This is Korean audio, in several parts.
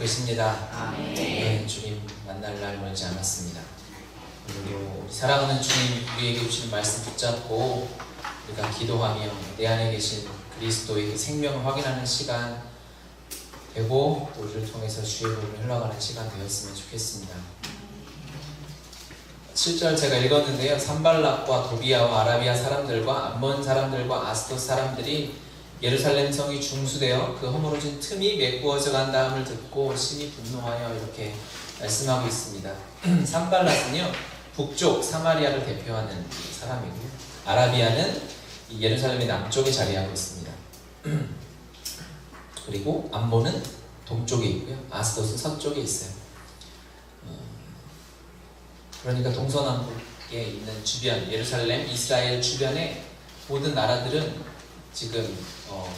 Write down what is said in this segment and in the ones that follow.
계십니다. 아멘. 네, 주님 만날 날 멀지 않았습니다. 그리고 사랑하는 주님 우리에게 주신 말씀 붙잡고 우리가 기도하며 내 안에 계신 그리스도의 그 생명을 확인하는 시간 되고 우리를 통해서 주의 복음을 흘러가는 시간 되었으면 좋겠습니다. 7절 제가 읽었는데요. 산발락과 도비아와 아라비아 사람들과 암몬 사람들과 아스돗 사람들이 예루살렘 성이 중수되어 그 허물어진 틈이 메꾸어져 간다함을 듣고 심히 분노하여 이렇게 말씀하고 있습니다. 산발락은요 북쪽 사마리아를 대표하는 사람이고요. 아라비아는 이 예루살렘의 남쪽에 자리하고 있습니다. 그리고 암몬은 동쪽에 있고요. 아스돗은 서쪽에 있어요. 그러니까 동서남북에 있는 주변, 예루살렘, 이스라엘 주변의 모든 나라들은 지금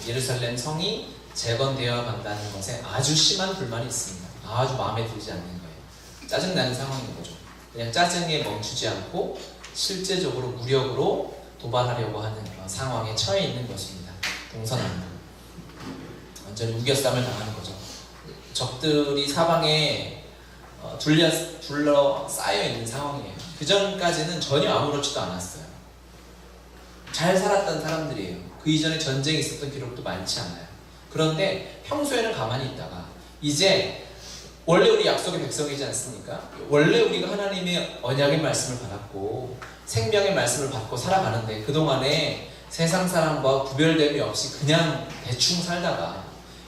예루살렘 성이 재건되어 간다는 것에 아주 심한 불만이 있습니다. 아주 마음에 들지 않는 거예요. 짜증나는 상황인 거죠. 그냥 짜증에 멈추지 않고 실제적으로 무력으로 도발하려고 하는 상황에 처해 있는 것입니다. 동서남북. 완전히 우겨쌈을 당하는 거죠. 적들이 사방에 둘러싸여 있는 상황이에요. 그 전까지는 전혀 아무렇지도 않았어요. 잘 살았던 사람들이에요. 그 이전에 전쟁이 있었던 기록도 많지 않아요. 그런데 평소에는 가만히 있다가 이제 원래 우리 약속의 백성이지 않습니까? 원래 우리가 하나님의 언약의 말씀을 받았고 생명의 말씀을 받고 살아가는데 그동안에 세상 사람과 구별됨이 없이 그냥 대충 살다가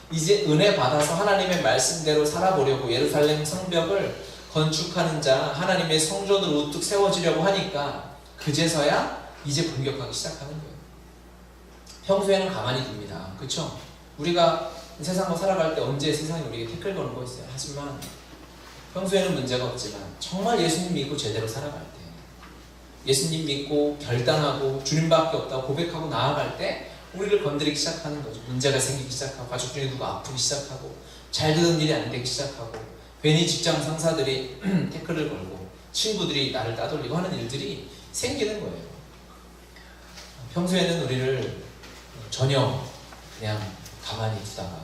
이제 은혜 받아서 하나님의 말씀대로 살아보려고 예루살렘 성벽을 건축하는 자 하나님의 성전으로 우뚝 세워지려고 하니까 그제서야 이제 공격하기 시작하는 거예요. 평소에는 가만히 둡니다. 그렇죠? 우리가 세상과 살아갈 때 언제 세상이 우리에게 태클 거는 거 있어요. 하지만 평소에는 문제가 없지만 정말 예수님 믿고 제대로 살아갈 때 예수님 믿고 결단하고 주님밖에 없다고 고백하고 나아갈 때 우리를 건드리기 시작하는 거죠. 문제가 생기기 시작하고 가족 중에 누가 아프기 시작하고 잘 되던 일이 안 되기 시작하고 괜히 직장 상사들이 태클을 걸고 친구들이 나를 따돌리고 하는 일들이 생기는 거예요. 평소에는 우리를 전혀 그냥 가만히 두다가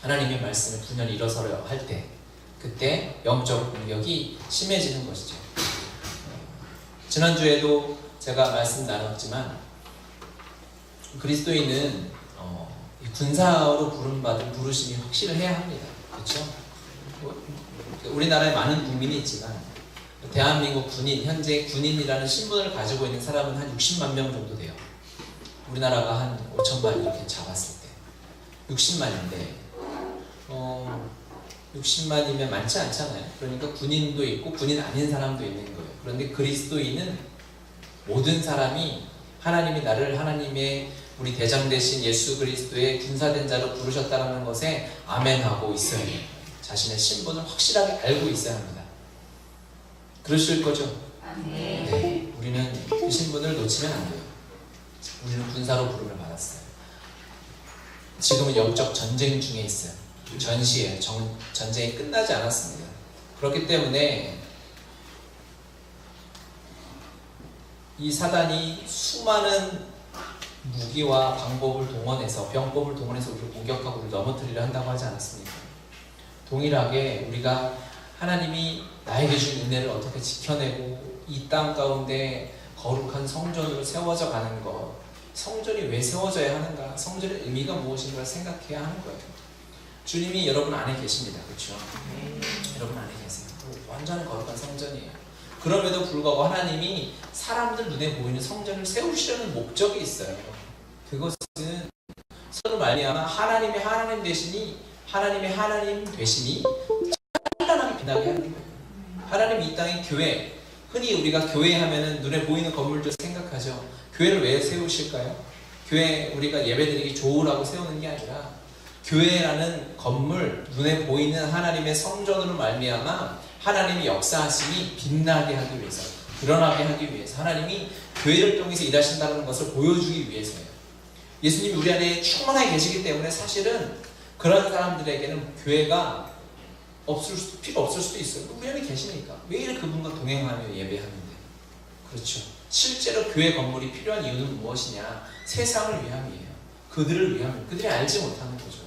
하나님의 말씀을 분연히 일어서려 할 때 그때 영적 공격이 심해지는 것이죠. 지난주에도 제가 말씀 나눴지만 그리스도인은 군사로 부름받은 부르심이 확실해야 합니다. 그렇죠? 우리나라에 많은 국민이 있지만 대한민국 군인, 현재 군인이라는 신분을 가지고 있는 사람은 한 60만 명 정도 돼요. 우리나라가 한 5천만 이렇게 잡았을 때 60만인데 60만이면 많지 않잖아요. 그러니까 군인도 있고 군인 아닌 사람도 있는 거예요. 그런데 그리스도인은 모든 사람이 하나님이 나를 하나님의 우리 대장 되신 예수 그리스도의 군사된 자로 부르셨다는 것에 아멘하고 있어야 해요. 자신의 신분을 확실하게 알고 있어야 합니다. 그러실 거죠? 네. 우리는 그 신분을 놓치면 안 돼요. 우리는 군사로 부름을 받았어요. 지금은 영적 전쟁 중에 있어요. 전시예요. 전쟁이 끝나지 않았습니다. 그렇기 때문에 이 사단이 수많은 무기와 방법을 동원해서 병법을 동원해서 우리를 공격하고 우리를 넘어뜨리려 한다고 하지 않았습니까? 동일하게 우리가 하나님이 나에게 준 은혜를 어떻게 지켜내고 이 땅 가운데 거룩한 성전으로 세워져 가는 것, 성전이 왜 세워져야 하는가, 성전의 의미가 무엇인가를 생각해야 하는 거예요. 주님이 여러분 안에 계십니다. 그렇죠? 여러분 안에 계세요. 완전히 거룩한 성전이에요. 그럼에도 불구하고 하나님이 사람들 눈에 보이는 성전을 세우시려는 목적이 있어요. 그것은 서로 말미암아 하나님의 하나님 되시니 하나님의 하나님 되심이 찬란하게 빛나게 하는 거예요. 하나님이 이 땅의 교회, 흔히 우리가 교회 하면은 눈에 보이는 건물들 생각하죠. 교회를 왜 세우실까요? 교회 우리가 예배드리기 좋으라고 세우는 게 아니라 교회라는 건물, 눈에 보이는 하나님의 성전으로 말미암아 하나님이 역사하심이 빛나게 하기 위해서, 드러나게 하기 위해서 하나님이 교회를 통해서 일하신다는 것을 보여주기 위해서예요. 예수님이 우리 안에 충만하게 계시기 때문에 사실은 그런 사람들에게는 교회가 필요 없을 수도 있어요. 우리 안에 계시니까 매일 그분과 동행하며 예배하는데, 그렇죠. 실제로 교회 건물이 필요한 이유는 무엇이냐? 세상을 위함이에요. 그들을 위함이에요. 그들이 알지 못하는 거죠.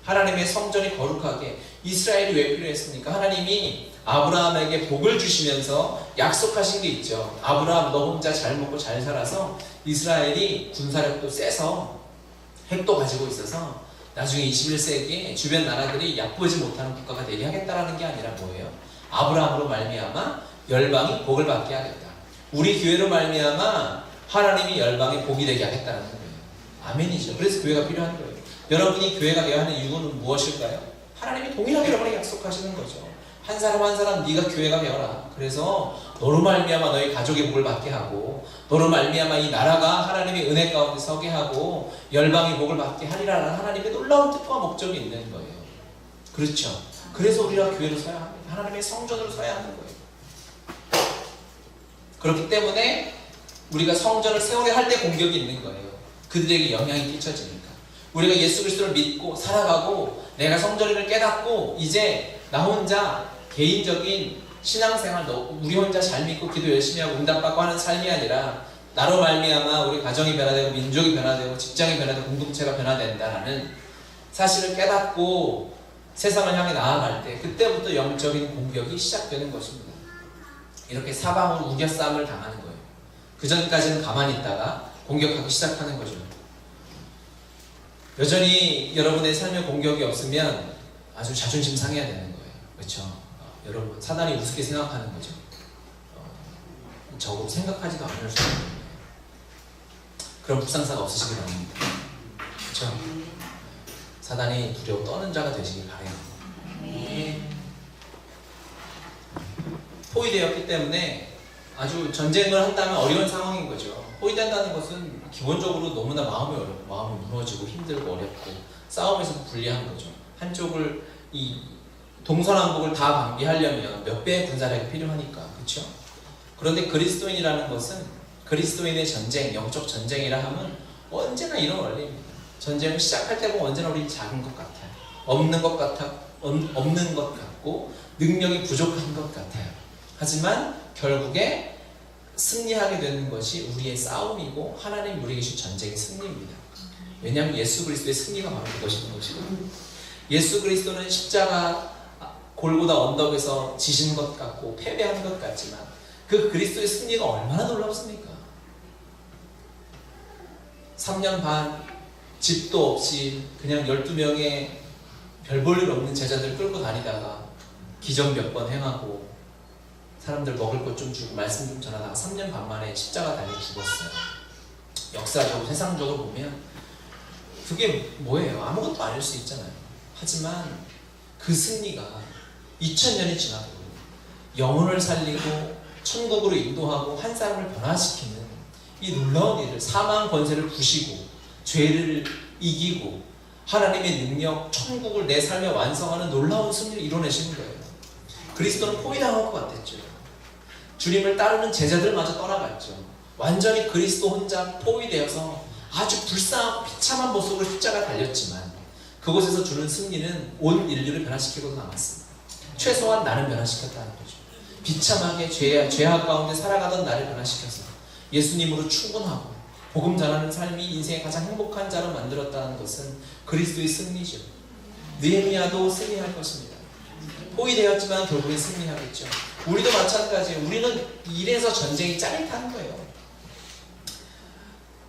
하나님의 성전이 거룩하게 이스라엘이 왜 필요했습니까? 하나님이 아브라함에게 복을 주시면서 약속하신 게 있죠. 아브라함 너 혼자 잘 먹고 잘 살아서 이스라엘이 군사력도 세서 핵도 가지고 있어서 나중에 21세기에 주변 나라들이 얕보지 못하는 국가가 되게 하겠다라는 게 아니라 뭐예요? 아브라함으로 말미암아 열방이 복을 받게 하겠다. 우리 교회로 말미암아 하나님이 열방이 복이 되게 하겠다는 거예요. 아멘이죠. 그래서 교회가 필요한 거예요. 여러분이 교회가 되어야 하는 이유는 무엇일까요? 하나님이 동일하게 여러분에게 약속하시는 거죠. 한 사람 한 사람 네가 교회가 되어라. 그래서 너로 말미암아 너희 가족의 복을 받게 하고 너로 말미암아 이 나라가 하나님의 은혜 가운데 서게 하고 열방의 복을 받게 하리라는 하나님의 놀라운 뜻과 목적이 있는 거예요. 그렇죠. 그래서 우리가 교회로 서야 합니다. 하나님의 성전으로 서야 하는 거예요. 그렇기 때문에 우리가 성전을 세워야 할 때 공격이 있는 거예요. 그들에게 영향이 끼쳐지니까. 우리가 예수 그리스도를 믿고 살아가고 내가 성전을 깨닫고 이제 나 혼자 개인적인 신앙생활 우리 혼자 잘 믿고 기도 열심히 하고 응답받고 하는 삶이 아니라 나로 말미암아 우리 가정이 변화되고 민족이 변화되고 직장이 변화되고 공동체가 변화된다라는 사실을 깨닫고 세상을 향해 나아갈 때 그때부터 영적인 공격이 시작되는 것입니다. 이렇게 사방으로 우겨싸움을 당하는 거예요. 그 전까지는 가만히 있다가 공격하기 시작하는 거죠. 여전히 여러분의 삶에 공격이 없으면 아주 자존심 상해야 되는 거예요. 그렇죠? 여러분 사단이 우습게 생각하는 거죠. 적어도 생각하지도 않을 수 있는 거예요. 그런 불상사가 없으시기 바랍니다. 그렇죠? 사단이 두려워 떠는 자가 되시길 바라요. 포위되었기 때문에 아주 전쟁을 한다면 어려운 상황인 거죠. 포위된다는 것은 기본적으로 너무나 마음이 어렵고 마음이 무너지고 힘들고 어렵고 싸움에서 불리한 거죠. 한쪽을 이 동서남북을 다 방비하려면 몇 배의 군사력이 필요하니까. 그렇죠? 그런데 그리스도인이라는 것은 그리스도인의 전쟁, 영적 전쟁이라 하면 언제나 이런 원리입니다. 전쟁을 시작할 때 보면 언제나 우리 작은 것 같아요. 없는 것 같고 능력이 부족한 것 같아요. 하지만 결국에 승리하게 되는 것이 우리의 싸움이고 하나님 우리에게 주신 전쟁의 승리입니다. 왜냐하면 예수 그리스도의 승리가 바로 그것인 것이거든요. 예수 그리스도는 십자가 골고다 언덕에서 지신 것 같고 패배한 것 같지만 그 그리스도의 승리가 얼마나 놀랍습니까? 3년 반 집도 없이 그냥 12명의 별 볼 일 없는 제자들 끌고 다니다가 기적 몇 번 행하고 사람들 먹을 것 좀 주고 말씀 좀 전하다가 3년 반 만에 십자가 달려 죽었어요. 역사적으로 세상적으로 보면 그게 뭐예요? 아무것도 아닐 수 있잖아요. 하지만 그 승리가 2000년이 지나도 영혼을 살리고 천국으로 인도하고 한 사람을 변화시키는 이 놀라운 일을 사망 권세를 부시고 죄를 이기고 하나님의 능력, 천국을 내 삶에 완성하는 놀라운 승리를 이뤄내시는 거예요. 그리스도는 포위당한 것 같았죠. 주님을 따르는 제자들마저 떠나갔죠. 완전히 그리스도 혼자 포위되어서 아주 불쌍하고 비참한 모습으로 십자가 달렸지만 그곳에서 주는 승리는 온 인류를 변화시키고도 남았습니다. 최소한 나를 변화시켰다는 거죠. 비참하게 죄악 가운데 살아가던 나를 변화시켜서 예수님으로 충분하고 복음 전하는 삶이 인생의 가장 행복한 자로 만들었다는 것은 그리스도의 승리죠. 느헤미야도 승리할 것입니다. 포위되었지만 결국엔 승리하겠죠. 우리도 마찬가지예요. 우리는 이래서 전쟁이 짜릿한 거예요.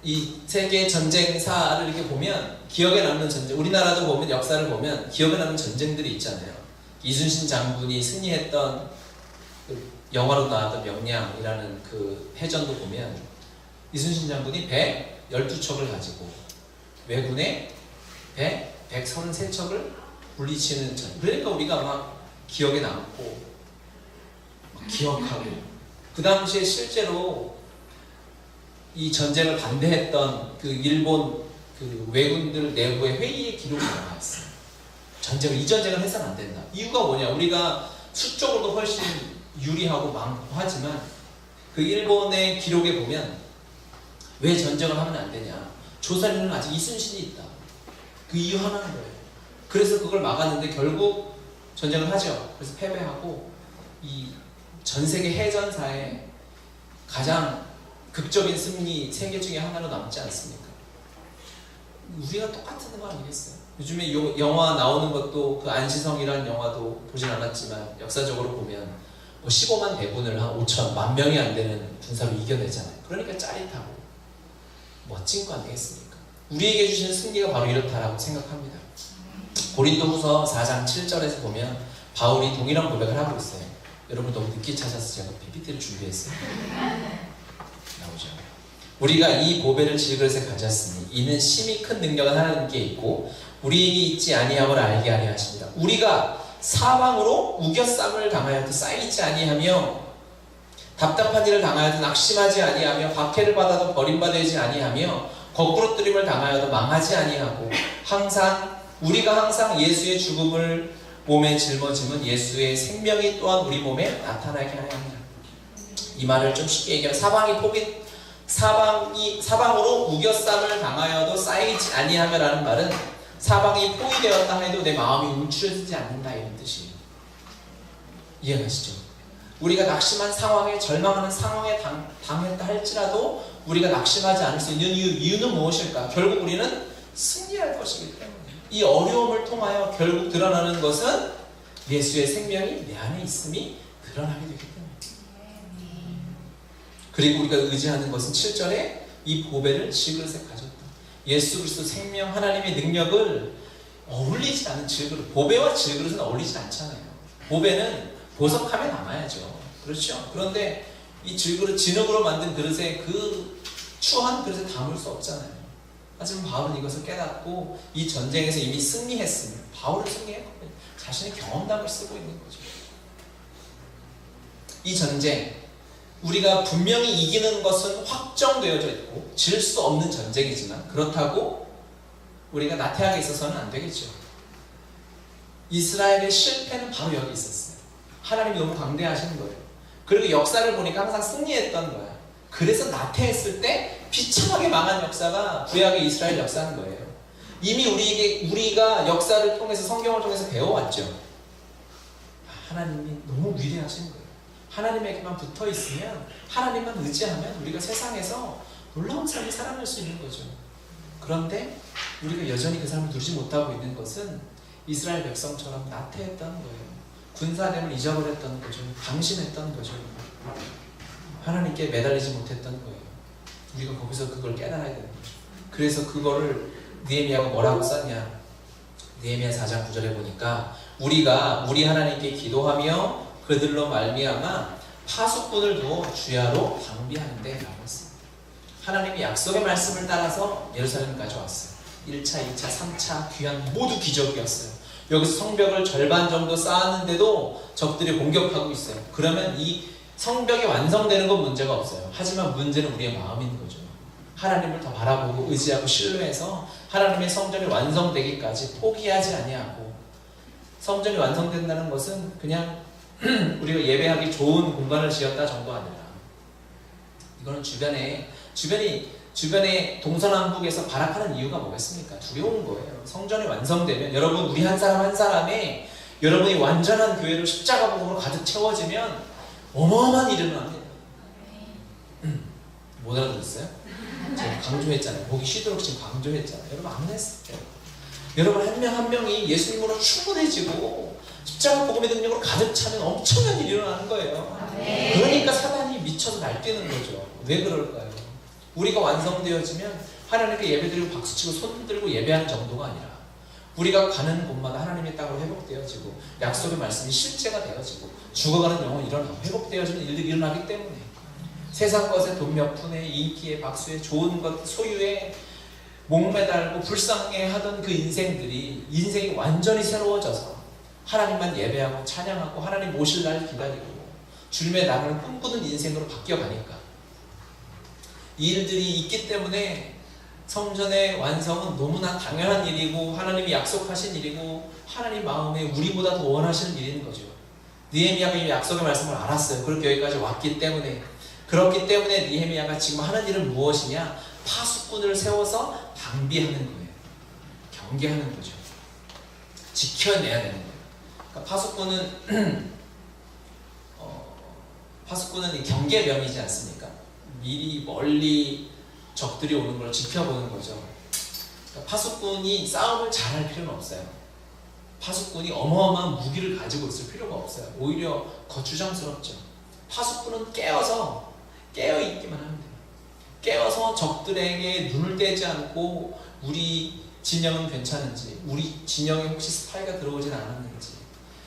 이 세계 전쟁사를 이렇게 보면 기억에 남는 전쟁, 우리나라도 보면 역사를 보면 기억에 남는 전쟁들이 있잖아요. 이순신 장군이 승리했던 그 영화로 나왔던 명량이라는 그 해전도 보면 이순신 장군이 배 12척을 가지고 왜군의 배 133척을 물리치는 전. 그러니까 우리가 막 기억에 남고 막 기억하고 그 당시에 실제로 이 전쟁을 반대했던 그 일본 그 왜군들 내부의 회의의 기록이 나와 있어요. 이 전쟁을 해서는 안 된다. 이유가 뭐냐? 우리가 수적으로도 훨씬 유리하고 많고 하지만 그 일본의 기록에 보면 왜 전쟁을 하면 안 되냐? 조선에는 아직 이순신이 있다. 그 이유 하나는 거예요. 그래서 그걸 막았는데 결국 전쟁을 하죠. 그래서 패배하고 이 전 세계 해전사에 가장 극적인 승리 세계 중에 하나로 남지 않습니까? 우리가 똑같은 거 아니겠어요? 요즘에 영화 나오는 것도 그 안시성이라는 영화도 보진 않았지만 역사적으로 보면 뭐 15만 대군을 한 5천, 만 명이 안 되는 군사로 이겨내잖아요. 그러니까 짜릿하고 멋진 거 아니겠습니까? 우리에게 주시는 승리가 바로 이렇다라고 생각합니다. 고린도후서 4장 7절에서 보면 바울이 동일한 고백을 하고 있어요. 여러분 너무 늦게 찾아서 제가 PPT를 준비했어요. 나오죠. 우리가 이 보배를 질그릇에 가졌으니 이는 심히 큰 능력은 하나님께 있고 우리에게 있지 아니함을 알게 하려 하십니다. 우리가 사방으로 우겨쌈을 당하여도 쌓이지 아니하며 답답한 일을 당하여도 낙심하지 아니하며 박해를 받아도 버림받지 아니하며 거꾸로 뜨림을 당하여도 망하지 아니하고 우리가 항상 예수의 죽음을 몸에 짊어짐은 예수의 생명이 또한 우리 몸에 나타나게 하려 합니다. 이 말을 좀 쉽게 얘기하면 사방으로 우겨쌈을 당하여도 쌓이지 아니하며라는 말은 사방이 포위되었다 해도 내 마음이 움츠러지지 않는다 이런 뜻이에요. 이해가시죠? 우리가 낙심한 상황에 절망하는 상황에 당했다 할지라도 우리가 낙심하지 않을 수 있는 이유는 무엇일까? 결국 우리는 승리할 것이기 때문에 이 어려움을 통하여 결국 드러나는 것은 예수의 생명이 내 안에 있음이 드러나게 되기 때문에 그리고 우리가 의지하는 것은 7절에 이 보배를 질그릇에 가졌다. 예수 그리스도 생명 하나님의 능력을 어울리지 않은 질그릇, 보배와 질그릇은 어울리지 않잖아요. 보배는 보석함에 남아야죠. 그렇죠? 그런데 이 질그릇, 진흙으로 만든 그릇에 그 추한 그릇에 담을 수 없잖아요. 하지만 바울은 이것을 깨닫고 이 전쟁에서 이미 승리했으며 바울은 승리했거든요. 자신의 경험담을 쓰고 있는 거죠. 이 전쟁 우리가 분명히 이기는 것은 확정되어져 있고 질 수 없는 전쟁이지만 그렇다고 우리가 나태하게 있어서는 안 되겠죠. 이스라엘의 실패는 바로 여기 있었어요. 하나님이 너무 강대하신 거예요. 그리고 역사를 보니까 항상 승리했던 거야. 그래서 나태했을 때 비참하게 망한 역사가 구약의 이스라엘 역사인 거예요. 이미 우리가 역사를 통해서 성경을 통해서 배워왔죠. 하나님이 너무 위대하신 거예요. 하나님에게만 붙어 있으면 하나님만 의지하면 우리가 세상에서 놀라운 삶을 살아낼 수 있는 거죠. 그런데 우리가 여전히 그 삶을 누리지 못하고 있는 것은 이스라엘 백성처럼 나태했던 거예요. 군사됨을 잊어버렸던 거죠. 방심했던 거죠. 하나님께 매달리지 못했던 거예요. 우리가 거기서 그걸 깨달아야 되는 거죠. 그래서 그거를 느헤미야가 뭐라고 썼냐? 느헤미야 4장 9절에 보니까 우리가 우리 하나님께 기도하며 그들로 말미암아 파수꾼을 두어 주야로 방비하는데 라고 했습니다. 하나님이 약속의 말씀을 따라서 예루살렘까지 왔어요. 1차, 2차, 3차 귀환 모두 기적이었어요. 여기서 성벽을 절반 정도 쌓았는데도 적들이 공격하고 있어요. 그러면 이 성벽이 완성되는 건 문제가 없어요. 하지만 문제는 우리의 마음인 거죠. 하나님을 더 바라보고 의지하고 신뢰해서 하나님의 성전이 완성되기까지 포기하지 아니하고, 성전이 완성된다는 것은 그냥 우리가 예배하기 좋은 공간을 지었다 정도 아니라 이거는 주변에 동서남북에서 발악하는 이유가 뭐겠습니까? 두려운 거예요. 성전이 완성되면 여러분, 우리 한 사람 한 사람의 여러분이 완전한 교회로 십자가 복음으로 가득 채워지면 어마어마한 일이 일어납니다. 못 알아들었어요? 제가 강조했잖아요. 보기 쉬도록 지금 강조했잖아요. 여러분 안 했어요. 여러분 한 명 한 명이 예수님으로 충분해지고 십자가 복음의 능력으로 가득 차면 엄청난 일이 일어나는 거예요. 그러니까 사단이 미쳐서 날뛰는 거죠. 왜 그럴까요? 우리가 완성되어지면 하나님께 예배드리고 박수치고 손 들고 예배하는 정도가 아니라 우리가 가는 곳마다 하나님의 땅으로 회복되어지고 약속의 말씀이 실제가 되어지고 죽어가는 영혼이 일어나고 회복되어지는 일들이 일어나기 때문에 세상 것에 돈 몇 푼에 인기에 박수에 좋은 것 소유에 목매달고 불쌍해하던 그 인생이 완전히 새로워져서 하나님만 예배하고 찬양하고 하나님 오실 날 기다리고 주님의 나라를 꿈꾸는 인생으로 바뀌어가니까 이 일들이 있기 때문에 성전의 완성은 너무나 당연한 일이고 하나님이 약속하신 일이고 하나님 마음에 우리보다 더 원하시는 일인 거죠. 느헤미야가 이 약속의 말씀을 알았어요. 그렇게 여기까지 왔기 때문에. 그렇기 때문에 느헤미야가 지금 하는 일은 무엇이냐? 파수꾼을 세워서 방비하는 거예요. 경계하는 거죠. 지켜내야 되는 거예요. 그러니까 파수꾼은 경계병이지 않습니까? 미리 멀리 적들이 오는 걸 지켜보는 거죠. 그러니까 파수꾼이 싸움을 잘할 필요는 없어요. 파수꾼이 어마어마한 무기를 가지고 있을 필요가 없어요. 오히려 거추장스럽죠. 파수꾼은 깨어있기만 하면 돼요. 깨어서 적들에게 눈을 떼지 않고 우리 진영은 괜찮은지, 우리 진영에 혹시 스파이가 들어오진 않았는지,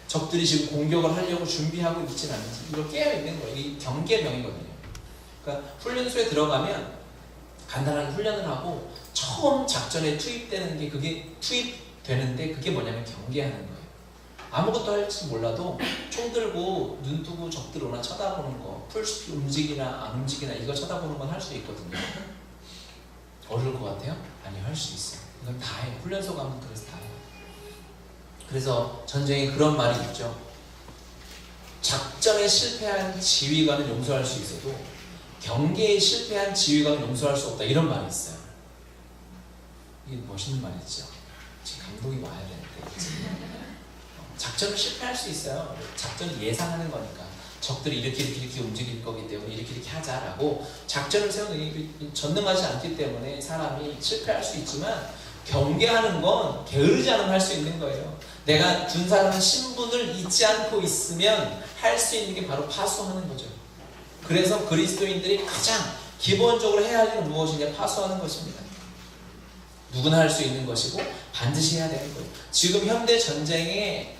적들이 지금 공격을 하려고 준비하고 있진 않은지, 이거 깨어있는 거예요. 이게 경계명이거든요. 그러니까 훈련소에 들어가면 간단하게 훈련을 하고 처음 작전에 투입되는데 그게 뭐냐면 경계하는 거예요. 아무것도 할지 몰라도 총 들고 눈 뜨고 적들 오나 쳐다보는 거, 풀스피 움직이나 안 움직이나 이거 쳐다보는 건 할 수 있거든요. 어려울 것 같아요? 아니요, 할 수 있어요. 이건 다 해요. 훈련소 가면 그래서 다 해요. 그래서 전쟁에 그런 말이 있죠. 작전에 실패한 지휘관은 용서할 수 있어도 경계에 실패한 지휘관은 용서할 수 없다, 이런 말이 있어요. 이게 멋있는 말이죠. 지금 감독이 와야 되는데. 작전을 실패할 수 있어요. 작전을 예상하는 거니까. 적들이 이렇게 움직일 거기 때문에 이렇게 하자라고 작전을 세우는, 전능하지 않기 때문에 사람이 실패할 수 있지만 경계하는 건 게으르지 않으면 할 수 있는 거예요. 내가 군사라는 신분을 잊지 않고 있으면 할 수 있는 게 바로 파수하는 거죠. 그래서 그리스도인들이 가장 기본적으로 해야 할 일은 무엇이냐? 파수하는 것입니다. 누구나 할 수 있는 것이고 반드시 해야 되는 거예요. 지금 현대 전쟁에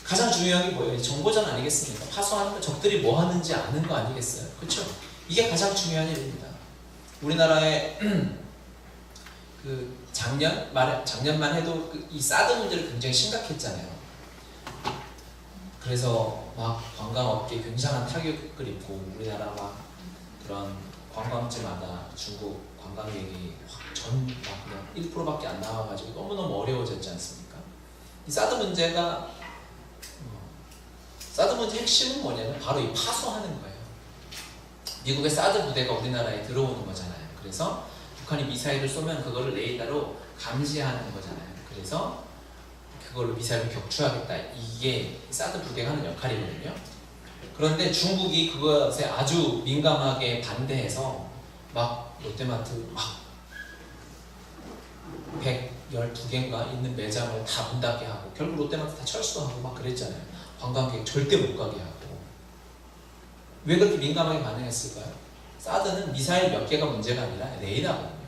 가장 중요한 게 뭐예요? 정보전 아니겠습니까? 파수하는 거, 적들이 뭐 하는지 아는 거 아니겠어요? 그렇죠? 이게 가장 중요한 일입니다. 우리나라에 작년만 해도 이 사드 문제를 굉장히 심각했잖아요. 그래서 막 관광업계에 굉장한 타격을 입고 우리나라 막 그런 관광지마다 중국 관광객이 그냥 1%밖에 안 나와가지고 너무너무 어려워졌지 않습니까? 이 사드 문제 핵심은 뭐냐면 바로 이 파수하는 거예요. 미국의 사드 부대가 우리나라에 들어오는 거잖아요. 그래서 북한이 미사일을 쏘면 그거를 레이더로 감지하는 거잖아요. 그래서 그걸로 미사일을 격추하겠다. 이게 사드 부대가 하는 역할이거든요. 그런데 중국이 그것에 아주 민감하게 반대해서 막 롯데마트 막 112개인가 있는 매장을 다 문 닫게 하고 결국 롯데마트 다 철수하고 막 그랬잖아요. 관광객 절대 못 가게 하고. 왜 그렇게 민감하게 반응했을까요? 사드는 미사일 몇 개가 문제가 아니라 레이더거든요.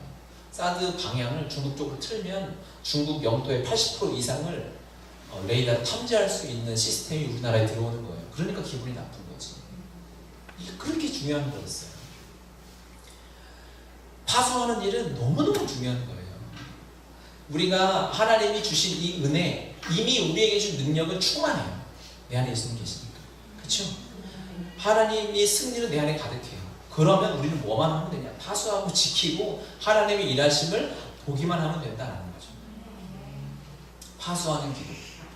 사드 방향을 중국 쪽으로 틀면 중국 영토의 80% 이상을 레이더로 탐지할 수 있는 시스템이 우리나라에 들어오는 거예요. 그러니까 기분이 나쁜 거지. 이게 그렇게 중요한 거였어요. 파수하는 일은 너무너무 중요한 거예요. 우리가 하나님이 주신 이 은혜, 이미 우리에게 준 능력은 충만해요. 내 안에 예수님 계시니까. 그렇죠? 하나님이 승리는 내 안에 가득해요. 그러면 우리는 뭐만 하면 되냐? 파수하고 지키고 하나님의 일하심을 보기만 하면 된다는 거죠. 파수하는 기도,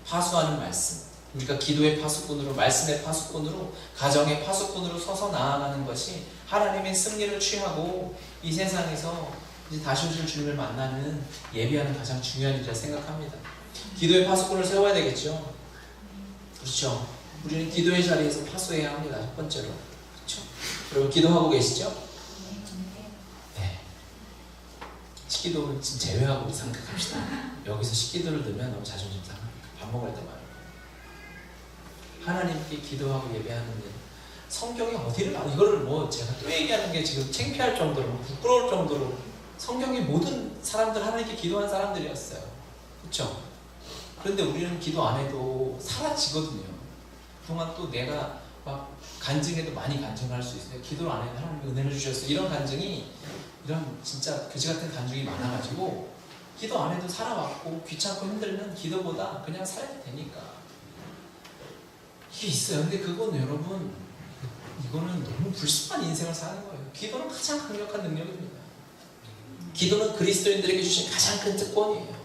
파수하는 말씀. 우리가 기도의 파수꾼으로, 말씀의 파수꾼으로, 가정의 파수꾼으로 서서 나아가는 것이 하나님의 승리를 취하고 이 세상에서 이제 다시 오실 주님을 만나는 예비하는 가장 중요한 일이라 생각합니다. 기도의 파수꾼을 세워야 되겠죠. 그렇죠. 우리는 기도의 자리에서 파수해야 합니다. 첫 번째로. 그렇죠. 여러분 기도하고 계시죠? 네. 식기도를 지금 제외하고 우리 생각합시다. 여기서 식기도를 넣으면 너무 자존심 상합니다. 밥 먹을 때 말고. 하나님께 기도하고 예배하는 일. 성경이 어디를 이거를 뭐 제가 또 얘기하는 게 지금 창피할 정도로 부끄러울 정도로 성경의 모든 사람들 하나님께 기도한 사람들이었어요. 그렇죠? 그런데 우리는 기도 안 해도 사라지거든요. 그동안 또 내가 막 간증해도 많이 간증할 수 있어요. 기도를 안 해도 하나님이 은혜를 주셨어요. 이런 간증이, 이런 진짜 그지 같은 간증이 많아가지고 기도 안 해도 살아왔고 귀찮고 힘들면 기도보다 그냥 살아도 되니까 이게 있어요. 근데 그건 여러분, 이거는 너무 불쌍한 인생을 사는 거예요. 기도는 가장 강력한 능력입니다. 기도는 그리스도인들에게 주신 가장 큰 특권이에요.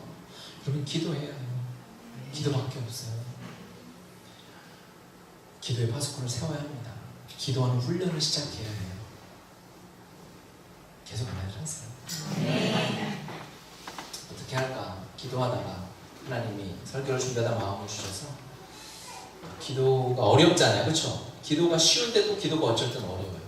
여러분 기도해야 해요. 기도밖에 없어요. 기도의 파수꾼을 세워야 합니다. 기도하는 훈련을 시작해야 해요. 계속 안 하셨어요? 어떻게 할까? 기도하다가 하나님이 설교를 준비하다 마음을 주셔서 기도가 어렵잖아요. 그렇죠? 기도가 쉬운데 또 기도가 어쩔 땐 어려워요.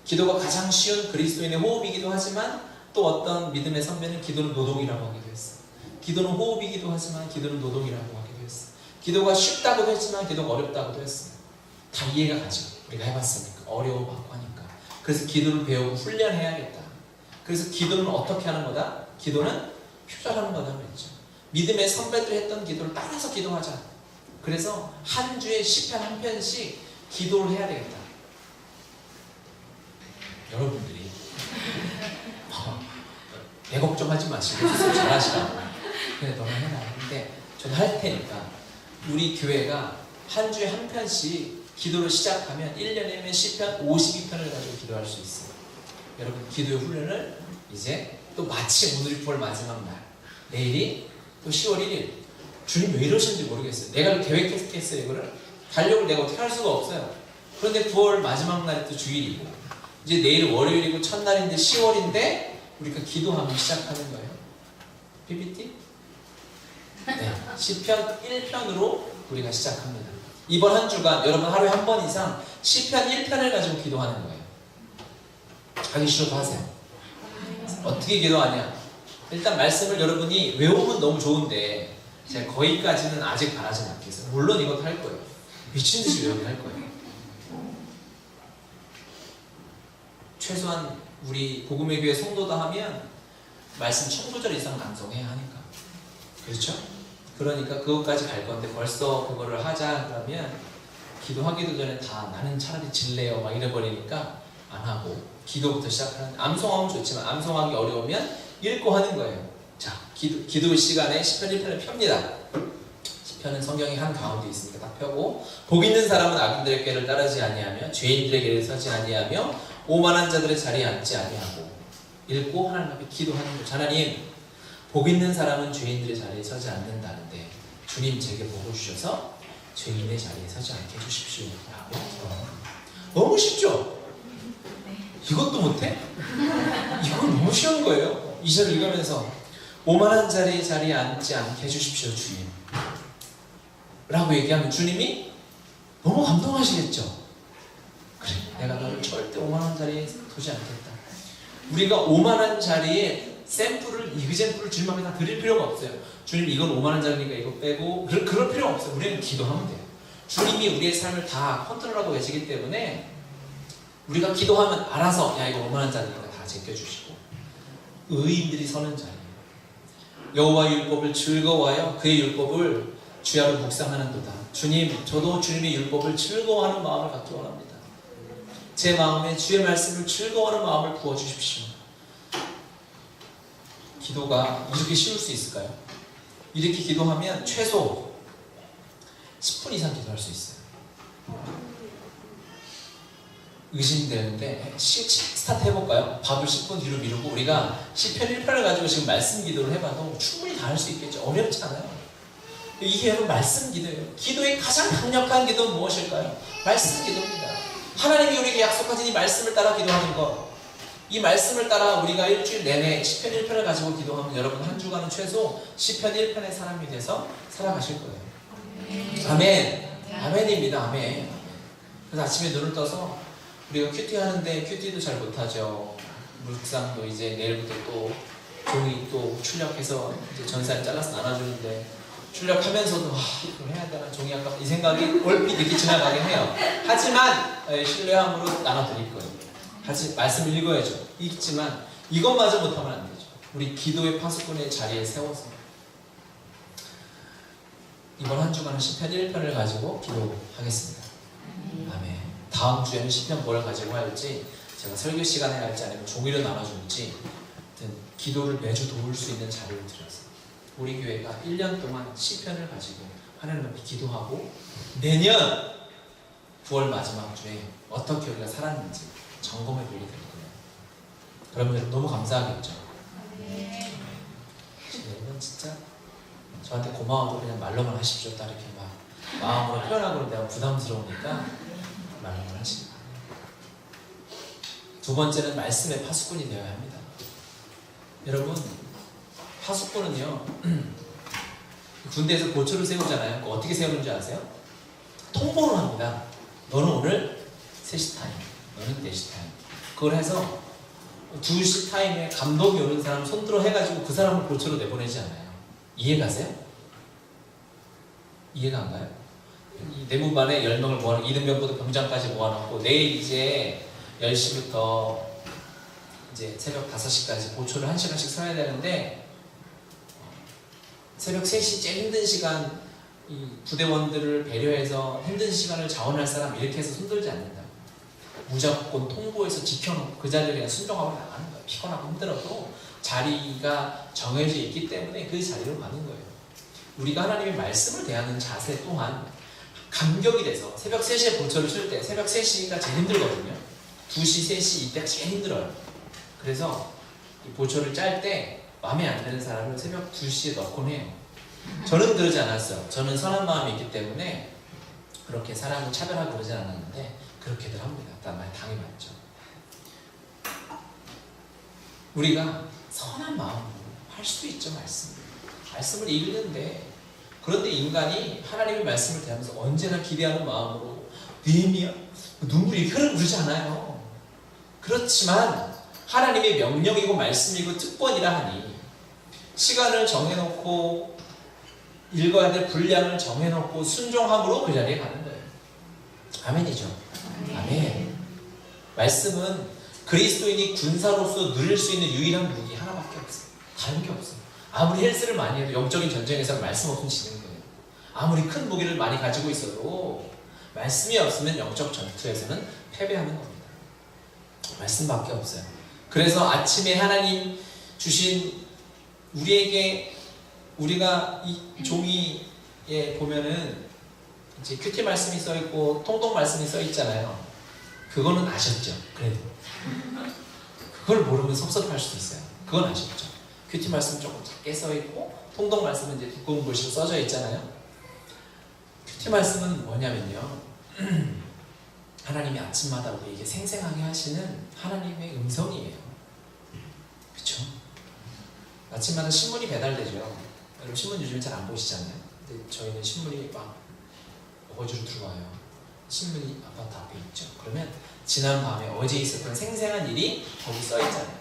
기도가 가장 쉬운 그리스도인의 호흡이기도 하지만 또 어떤 믿음의 선배는 기도는 노동이라고 하기도 했어. 기도는 호흡이기도 하지만 기도는 노동이라고 하기도 했어. 기도가 쉽다고도 했지만 기도가 어렵다고도 했어. 다 이해가 가죠. 우리가 해봤으니까. 어려워하고 하니까. 그래서 기도를 배우고 훈련해야겠다. 그래서 기도는 어떻게 하는 거다? 기도는 표절하는 거다 그랬죠. 믿음의 선배들이 했던 기도를 따라서 기도하자. 그래서 한 주에 시편 한 편씩 기도를 해야 되겠다. 여러분들이 내 걱정하지 마시고 스스로 잘하시라고. 그래 너는 해라. 근데 저는 할 테니까 우리 교회가 한 주에 한 편씩 기도를 시작하면 1년이면 시편 52편을 가지고 기도할 수 있어요. 여러분 기도의 훈련을 이제 또 마치 오늘이 9월 마지막 날, 내일이 또 10월 1일. 주님 왜 이러시는지 모르겠어요. 내가 계획했겠어요. 이거를 달력을 내가 어떻게 할 수가 없어요. 그런데 9월 마지막 날이 또 주일이고 이제 내일 월요일이고 첫날인데 10월인데 우리가 기도하면 시작하는 거예요. PPT? 네, 시편 1편으로 우리가 시작합니다. 이번 한 주간 여러분 하루에 한 번 이상 시편 1편을 가지고 기도하는 거예요. 하기 싫어도 하세요. 어떻게 기도하냐? 일단 말씀을 여러분이 외우면 너무 좋은데 제가 거기까지는 아직 바라지 않겠어요. 물론 이것도 할 거예요. 미친듯이 외우게 할 거예요. 최소한 우리 복음의 교회 성도다 하면 말씀 1000구절 이상 낭송해야 하니까. 그렇죠? 그러니까 그것까지 갈 건데 벌써 그거를 하자 그러면 기도하기도 전에 다 나는 차라리 질래요 막 이래버리니까 안 하고 기도부터 시작하는. 암송하면 좋지만 암송하기 어려우면 읽고 하는 거예요. 자, 기도 시간에 시편 1편을 펴니다. 시편은 성경이 한 가운데 있으니까 딱 펴고 복 있는 사람은 악인들의 꾀를 따르지 아니하며 죄인들의 길을 서지 아니하며 오만한 자들의 자리에 앉지 아니하고 읽고 하나님 앞에 기도하는 거죠. 하나님 복 있는 사람은 죄인들의 자리에 서지 않는다는데 주님 제게 복을 주셔서 죄인의 자리에 서지 않게 해주십시오 라고 너무 쉽죠? 이것도 못해? 이건 너무 쉬운 거예요. 이 절을 읽으면서 오만한 자리에 앉지 않게 해주십시오 주님 라고 얘기하면 주님이 너무 감동하시겠죠? 그래 내가 너를 절대 오만한 자리에 두지 않겠다. 우리가 오만한 자리에 샘플을, 이그젠플을 주님 앞에 다 드릴 필요가 없어요. 주님 이건 오만한 자리니까 이거 빼고 그럴 필요가 없어요. 우리는 기도하면 돼요. 주님이 우리의 삶을 다 컨트롤하고 계시기 때문에 우리가 기도하면 알아서 야 이거 오만한 자리니까 다 제껴주시고 의인들이 서는 자리예요. 여호와의 율법을 즐거워하여 그의 율법을 주야로 묵상하는도다. 주님 저도 주님의 율법을 즐거워하는 마음을 갖기 원합니다. 제 마음에 주의 말씀을 즐거워하는 마음을 부어주십시오. 기도가 이렇게 쉬울 수 있을까요? 이렇게 기도하면 최소 10분 이상 기도할 수 있어요. 의심되는데 스타트 해볼까요? 밥을 10분 뒤로 미루고 우리가 시편 1편을 가지고 지금 말씀 기도를 해봐도 충분히 다 할 수 있겠죠. 어렵지 않아요. 이게 여러분 말씀 기도예요. 기도의 가장 강력한 기도는 무엇일까요? 말씀 기도입니다. 하나님이 우리에게 약속하신 이 말씀을 따라 기도하는 것, 이 말씀을 따라 우리가 일주일 내내 시편 1편을 가지고 기도하면 여러분 한 주간은 최소 시편 1편의 사람이 돼서 살아가실 거예요. 아멘. 아멘입니다. 아멘. 그래서 아침에 눈을 떠서 우리가 큐티 하는데 큐티도 잘 못하죠. 묵상도 이제 내일부터 또 종이 또 출력해서 이제 전사를 잘라서 나눠주는데 출력하면서도 이걸 해야 되나 종이 아까 이 생각이 얼핏 이렇게 지나가긴 해요. 하지만 신뢰함으로 나눠드릴 거예요. 말씀을 읽어야죠. 읽지만 이것마저 못하면 안 되죠. 우리 기도의 파수꾼의 자리에 세워서 이번 한 주간은 시편 1편을 가지고 기도하겠습니다. 아멘. 다음 주에는 시편 뭘 가지고 할지 제가 설교 시간에 할지 아니면 종이로 나눠줄지 기도를 매주 도울 수 있는 자리를 드려서 우리 교회가 1년 동안 시편을 가지고 하나님 앞에 기도하고 내년 9월 마지막 주에 어떻게 우리가 살았는지 점검해 보게 될 거예요. 여러분 너무 감사하겠죠? 여러분 진짜 저한테 고마워도 그냥 말로만 하십시오. 딱 이렇게 막 마음으로 표현하고는 내가 부담스러우니까 말로만 하시고. 두 번째는 말씀의 파수꾼이 되어야 합니다. 여러분 파수꾼은요 군대에서 보초를 세우잖아요. 어떻게 세우는지 아세요? 통보를 합니다. 너는 오늘 3시 타임, 너는 4시 타임. 그걸 해서 2시 타임에 감동이 오는 사람 손들어 해가지고 그 사람을 고초로 내보내지 않아요. 이해가세요? 이해가 안 가요? 이 내무반에 10명을 모아놓고 이등병부터 병장까지 모아놓고 내일 이제 10시부터 이제 새벽 5시까지 고초를 1시간씩 서야 되는데 새벽 3시 제일 힘든 시간 이 부대원들을 배려해서 힘든 시간을 자원할 사람 이렇게 해서 손들지 않는다. 무조건 통보해서 지켜놓고 그 자리를 그냥 순종하고 나가는 거예요. 피곤하고 힘들어도 자리가 정해져 있기 때문에 그 자리로 가는 거예요. 우리가 하나님의 말씀을 대하는 자세 또한 감격이 돼서 새벽 3시에 본처를 칠 때 새벽 3시가 제일 힘들거든요. 2시, 3시 이때가 제일 힘들어요. 그래서 이 보초를 짤 때 마음에 안 드는 사람을 새벽 2시에 넣곤 해요. 저는 그러지 않았어요. 저는 선한 마음이 있기 때문에 그렇게 사람을 차별하고 그러지 않았는데 그렇게들 합니다. 많이 당해봤죠. 우리가 선한 마음으로 할 수도 있죠. 말씀을 읽는데 그런데 인간이 하나님의 말씀을 대하면서 언제나 기대하는 마음으로 느헤미야 눈물이 이렇게 흐르고 그러지 않아요. 그렇지만 하나님의 명령이고 말씀이고 특권이라 하니 시간을 정해놓고 읽어야 될 분량을 정해놓고 순종함으로 그 자리에 가는 거예요. 아멘이죠. 아멘. 말씀은 그리스도인이 군사로서 누릴 수 있는 유일한 무기 하나밖에 없어요. 다른 게 없어요. 아무리 헬스를 많이 해도 영적인 전쟁에서 말씀 없으면 지는 거예요. 아무리 큰 무기를 많이 가지고 있어도 말씀이 없으면 영적 전투에서는 패배하는 겁니다. 말씀밖에 없어요. 그래서 아침에 하나님 주신 우리에게 우리가 이 종이에 보면은 이제 큐티 말씀이 써 있고 통독 말씀이 써 있잖아요. 그거는 아셨죠? 그래도 그걸 모르면 섭섭할 수도 있어요. 그건 아셨죠? 큐티 말씀 조금 작게 써 있고 통독 말씀은 이제 두꺼운 글씨로 써져 있잖아요. 큐티 말씀은 뭐냐면요. 하나님이 아침마다 우리에게 생생하게 하시는 하나님의 음성이에요. 그렇죠? 아침마다 신문이 배달되죠. 여러분 신문 요즘에 잘 안 보시잖아요. 근데 저희는 신문이 막 어거지로 들어와요. 신문이 아파트 앞에 있죠. 그러면 지난 밤에 어제 있었던 생생한 일이 거기 써 있잖아요.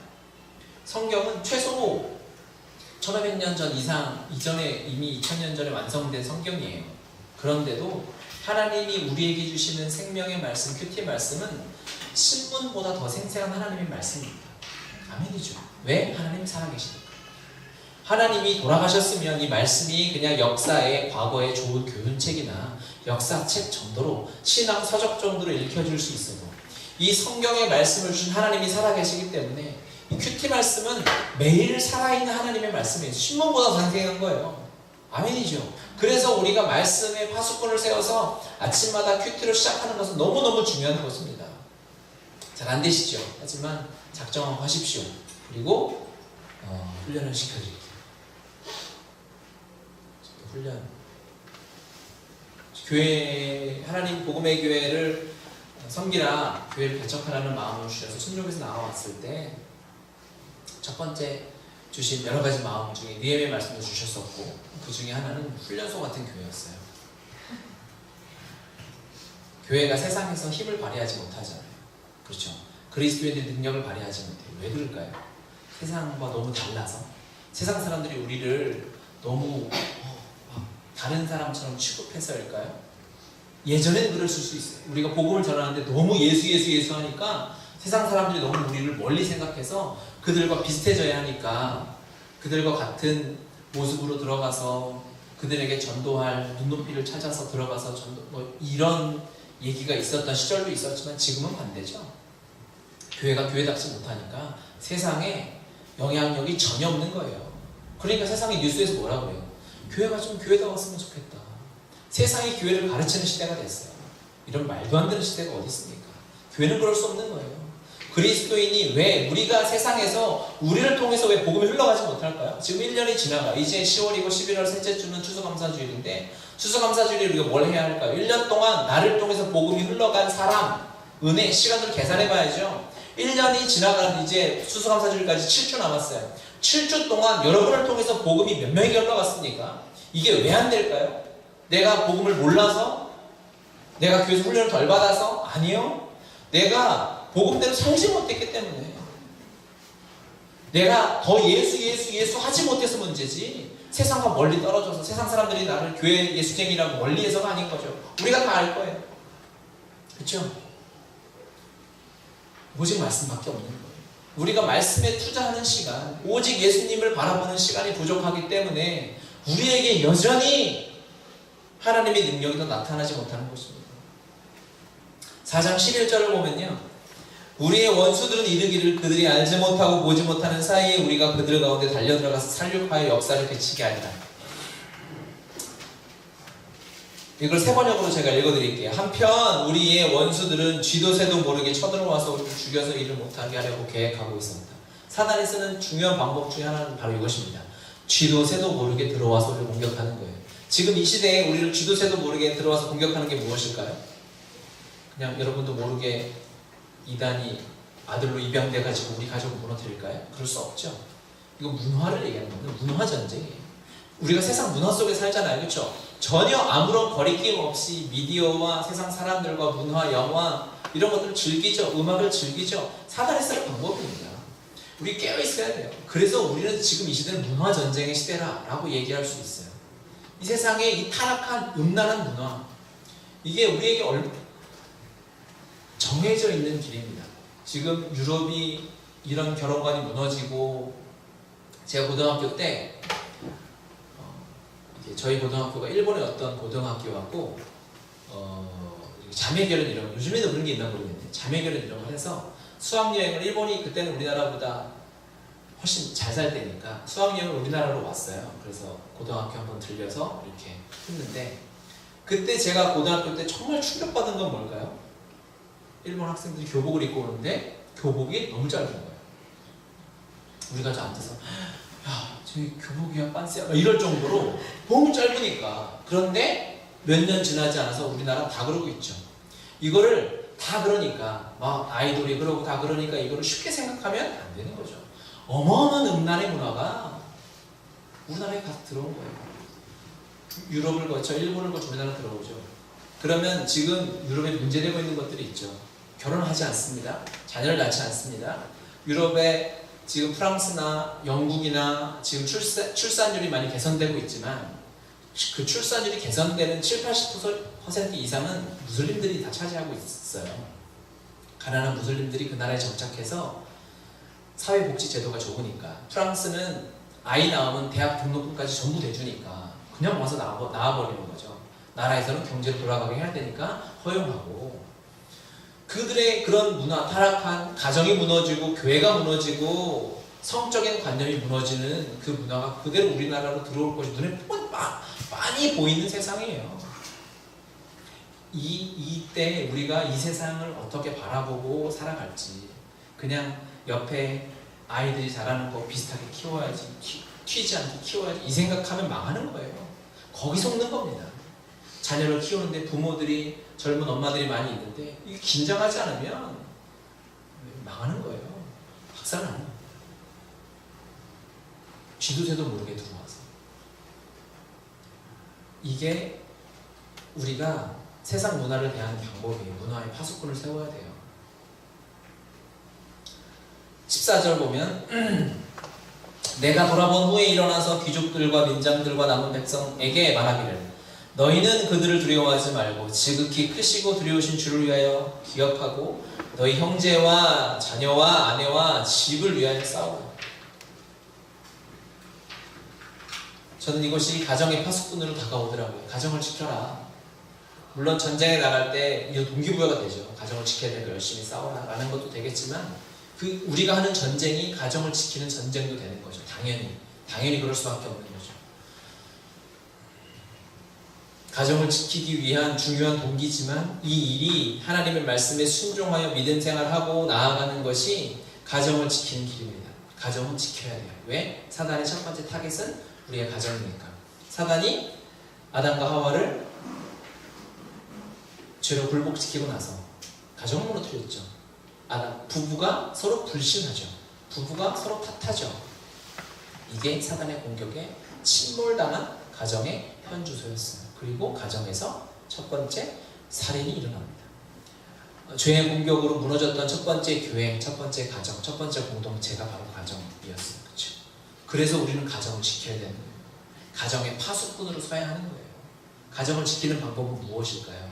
성경은 최소 1500년 전 이전에 이미 2000년 전에 완성된 성경이에요. 그런데도 하나님이 우리에게 주시는 생명의 말씀, 큐티 말씀은 신문보다 더 생생한 하나님의 말씀입니다. 아멘이죠. 왜? 하나님 살아계시니까. 하나님이 돌아가셨으면 이 말씀이 그냥 역사의 과거의 좋은 교훈책이나 역사책 정도로 신앙 서적 정도로 읽혀줄 수 있어도 이 성경의 말씀을 주신 하나님이 살아계시기 때문에 이 큐티 말씀은 매일 살아있는 하나님의 말씀이에요. 신문보다 더 생생한 거예요. 아멘이죠. 그래서 우리가 말씀의 파수꾼을 세워서 아침마다 큐티를 시작하는 것은 너무너무 중요한 것입니다. 잘 안 되시죠? 하지만 작정하고 하십시오. 그리고 훈련을 시켜드릴게요. 훈련. 교회, 하나님 복음의 교회를 섬기라, 교회를 개척하라는 마음을 주셔서 순종에서 나와왔을 때 첫 번째 주신 여러 가지 마음 중에 느헤미야 말씀도 주셨었고 그 중에 하나는 훈련소 같은 교회였어요. 교회가 세상에서 힘을 발휘하지 못하잖아요. 그렇죠? 그리스도인의 능력을 발휘하지 못해요. 왜 그럴까요? 세상과 너무 달라서 세상 사람들이 우리를 너무 다른 사람처럼 취급해서일까요? 예전에는 그랬을 수 있어요. 우리가 복음을 전하는데 너무 예수 하니까 세상 사람들이 너무 우리를 멀리 생각해서 그들과 비슷해져야 하니까 그들과 같은 모습으로 들어가서 그들에게 전도할 눈높이를 찾아서 들어가서 이런 얘기가 있었던 시절도 있었지만 지금은 반대죠. 교회가 교회답지 못하니까 세상에 영향력이 전혀 없는 거예요. 그러니까 세상의 뉴스에서 뭐라 그래요? 교회가 좀 교회다웠으면 좋겠다. 세상이 교회를 가르치는 시대가 됐어요. 이런 말도 안 되는 시대가 어디 있습니까? 교회는 그럴 수 없는 거예요. 그리스도인이 왜 우리가 세상에서 우리를 통해서 왜 복음이 흘러가지 못할까요? 지금 1년이 지나가 이제 10월이고 11월 셋째 주는 추수감사주일인데 추수감사주일에 우리가 뭘 해야 할까요? 1년 동안 나를 통해서 복음이 흘러간 사람 은혜 시간을 계산해 봐야죠. 1년이 지나간 이제 추수감사주일까지 7주 남았어요. 7주 동안 여러분을 통해서 복음이 몇 명에게 흘러갔습니까? 이게 왜 안 될까요? 내가 복음을 몰라서? 내가 교회에서 훈련을 덜 받아서? 아니요. 내가 복음대로 살지 못했기 때문에 내가 더 예수 하지 못해서 문제지, 세상과 멀리 떨어져서 세상 사람들이 나를 교회 예수쟁이라고 멀리해서가 아닌 거죠. 우리가 다 알 거예요. 그렇죠? 오직 말씀밖에 없는 거예요. 우리가 말씀에 투자하는 시간, 오직 예수님을 바라보는 시간이 부족하기 때문에 우리에게 여전히 하나님의 능력이 더 나타나지 못하는 것입니다. 4장 11절을 보면요, 우리의 원수들은 이르기를 그들이 알지 못하고 보지 못하는 사이에 우리가 그들 가운데 달려들어가서 살육하여 역사를 그치게 하리라. 이걸 세 번역으로 제가 읽어드릴게요. 한편 우리의 원수들은 쥐도 새도 모르게 쳐들어와서 우리를 죽여서 일을 못하게 하려고 계획하고 있습니다. 사단이 쓰는 중요한 방법 중에 하나는 바로 이것입니다. 쥐도 새도 모르게 들어와서 우리를 공격하는 거예요. 지금 이 시대에 우리를 쥐도 새도 모르게 들어와서 공격하는 게 무엇일까요? 그냥 여러분도 모르게 이단이 아들로 입양돼가지고 우리 가족을 무너뜨릴까요? 그럴 수 없죠. 이거 문화를 얘기하는 겁니다. 문화 전쟁이에요. 우리가 세상 문화 속에 살잖아요. 그렇죠? 전혀 아무런 거리낌 없이 미디어와 세상 사람들과 문화, 영화 이런 것들을 즐기죠. 음악을 즐기죠. 사단이 쓰는 방법입니다. 우리 깨어있어야 돼요. 그래서 우리는 지금 이 시대는 문화 전쟁의 시대라 라고 얘기할 수 있어요. 이 세상에 이 타락한 음란한 문화, 이게 우리에게 정해져 있는 길입니다. 지금 유럽이 이런 결혼관이 무너지고, 제가 고등학교 때 저희 고등학교가 일본의 어떤 고등학교하고 자매결혼 이런 거, 요즘에도 그런 게 있나 모르겠는데 자매결혼 이런 걸 해서 수학여행을, 일본이 그때는 우리나라보다 훨씬 잘 살 때니까 수학여행을 우리나라로 왔어요. 그래서 고등학교 한번 들려서 이렇게 했는데, 그때 제가 고등학교 때 정말 충격받은 건 뭘까요? 일본 학생들이 교복을 입고 오는데 교복이 너무 짧은 거예요. 우리가 저 앉아서 야, 저기 교복이야 빤스야 이럴 정도로 너무 짧으니까. 그런데 몇 년 지나지 않아서 우리나라 다 그러고 있죠. 이거를 다 그러니까, 막 아이돌이 그러고 다 그러니까 이거를 쉽게 생각하면 안 되는 거죠. 어마어마한 음란의 문화가 우리나라에 가서 들어온 거예요. 유럽을 거쳐 일본을 거쳐 우리나라 들어오죠. 그러면 지금 유럽에 문제되고 있는 것들이 있죠. 결혼을 하지 않습니다. 자녀를 낳지 않습니다. 유럽에 지금 프랑스나 영국이나 지금 출산율이 많이 개선되고 있지만, 그 출산율이 개선되는 70-80% 이상은 무슬림들이 다 차지하고 있어요. 가난한 무슬림들이 그 나라에 정착해서 사회복지 제도가 좋으니까. 프랑스는 아이 낳으면 대학 등록금까지 전부 대주니까 그냥 와서 낳아버리는 거죠. 나라에서는 경제로 돌아가게 해야 되니까 허용하고. 그들의 그런 문화, 타락한 가정이 무너지고 교회가 무너지고 성적인 관념이 무너지는 그 문화가 그대로 우리나라로 들어올 것이 눈에 빤히 보이는 세상이에요. 이때 우리가 이 세상을 어떻게 바라보고 살아갈지, 그냥 옆에 아이들이 자라는 거 비슷하게 키워야지, 튀지 않게 키워야지 이 생각하면 망하는 거예요. 거기 속는 겁니다. 자녀를 키우는데 부모들이, 젊은 엄마들이 많이 있는데 이게 긴장하지 않으면 망하는 거예요. 박살나는 거예요. 쥐도 새도 모르게 들어와서. 이게 우리가 세상 문화를 대하는 방법이에요. 문화의 파수꾼을 세워야 돼요. 14절 보면 내가 돌아본 후에 일어나서 귀족들과 민장들과 남은 백성에게 말하기를, 너희는 그들을 두려워하지 말고 지극히 크시고 두려우신 주를 위하여 기억하고 너희 형제와 자녀와 아내와 집을 위하여 싸우라. 저는 이것이 가정의 파수꾼으로 다가오더라고요. 가정을 지켜라. 물론 전쟁에 나갈 때 이 동기부여가 되죠. 가정을 지켜야 되고 열심히 싸워라 라는 것도 되겠지만, 그 우리가 하는 전쟁이 가정을 지키는 전쟁도 되는 거죠. 당연히 그럴 수밖에 없는 거죠. 가정을 지키기 위한 중요한 동기지만, 이 일이 하나님의 말씀에 순종하여 믿음 생활하고 나아가는 것이 가정을 지키는 길입니다. 가정은 지켜야 돼요. 왜? 사단의 첫 번째 타겟은 우리의 가정이니까. 사단이 아담과 하와를 죄로 굴복시키고 나서 가정을 무너뜨렸죠. 부부가 서로 불신하죠. 부부가 서로 탓하죠. 이게 사단의 공격에 침몰당한 가정의 현주소였어요. 그리고 가정에서 첫 번째 살인이 일어납니다. 죄의 공격으로 무너졌던 첫 번째 교회, 첫 번째 가정, 첫 번째 공동체가 바로 가정이었어요. 그렇죠? 그래서 우리는 가정을 지켜야 되는 거예요. 가정의 파수꾼으로 서야 하는 거예요. 가정을 지키는 방법은 무엇일까요?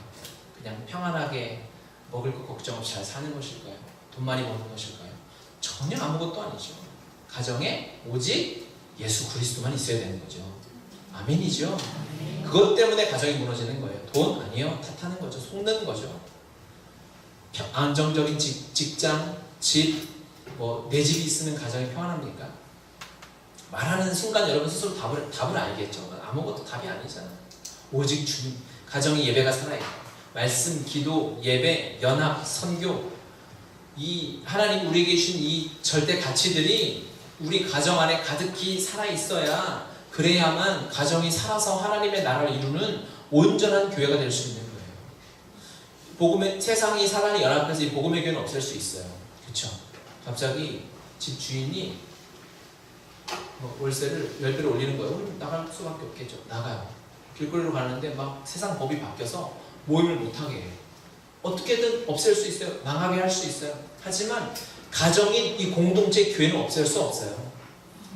그냥 평안하게 먹을 것 걱정 없이 잘 사는 것일까요? 돈 많이 버는 것일까요? 전혀 아무것도 아니죠. 가정에 오직 예수 그리스도만 있어야 되는 거죠. 아멘이죠. 그것 때문에 가정이 무너지는 거예요. 돈 아니요, 탓하는 거죠. 속는 거죠. 안정적인 직장, 집, 내 집이 있으면 가정이 평안합니까? 말하는 순간 여러분 스스로 답을 알겠죠. 아무것도 답이 아니잖아요. 오직 주님, 가정의 예배가 살아있고, 말씀, 기도, 예배, 연합, 선교, 이 하나님 우리에게 주신 이 절대 가치들이 우리 가정 안에 가득히 살아있어야, 그래야만 가정이 살아서 하나님의 나라를 이루는 온전한 교회가 될 수 있는 거예요. 복음의, 세상이 사단이 연합해서 이 복음의 교회는 없앨 수 있어요. 그렇죠? 갑자기 집 주인이 월세를 10배로 올리는 거예요. 그럼 나갈 수밖에 없겠죠. 나가요. 길거리로 가는데 막 세상 법이 바뀌어서 모임을 못하게 해요. 어떻게든 없앨 수 있어요. 망하게 할 수 있어요. 하지만 가정인 이 공동체 교회는 없앨 수 없어요.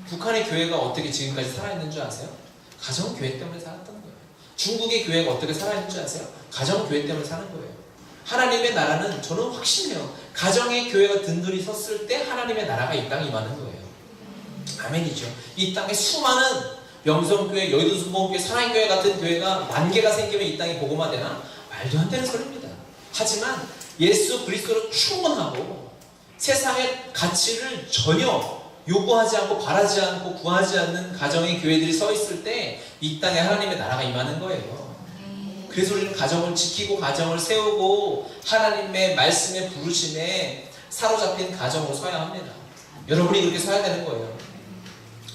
북한의 교회가 어떻게 지금까지 살아있는 줄 아세요? 가정 교회 때문에 살았던 거예요. 중국의 교회가 어떻게 살아있는 줄 아세요? 가정 교회 때문에 사는 거예요. 하나님의 나라는 저는 확신해요. 가정의 교회가 든든히 섰을 때 하나님의 나라가 이 땅에 임하는 거예요. 아멘이죠. 이 땅에 수많은 명성교회, 여의도 순복음교회, 사랑교회 같은 교회가 10,000개가 생기면 이 땅이 복음화되나? 말도 안 되는 소리입니다. 하지만 예수 그리스도로 충분하고 세상의 가치를 전혀 요구하지 않고 바라지 않고 구하지 않는 가정의 교회들이 서 있을 때 이 땅에 하나님의 나라가 임하는 거예요. 그래서 우리는 가정을 지키고 가정을 세우고 하나님의 말씀의 부르심에 사로잡힌 가정으로 서야 합니다. 여러분이 그렇게 서야 되는 거예요.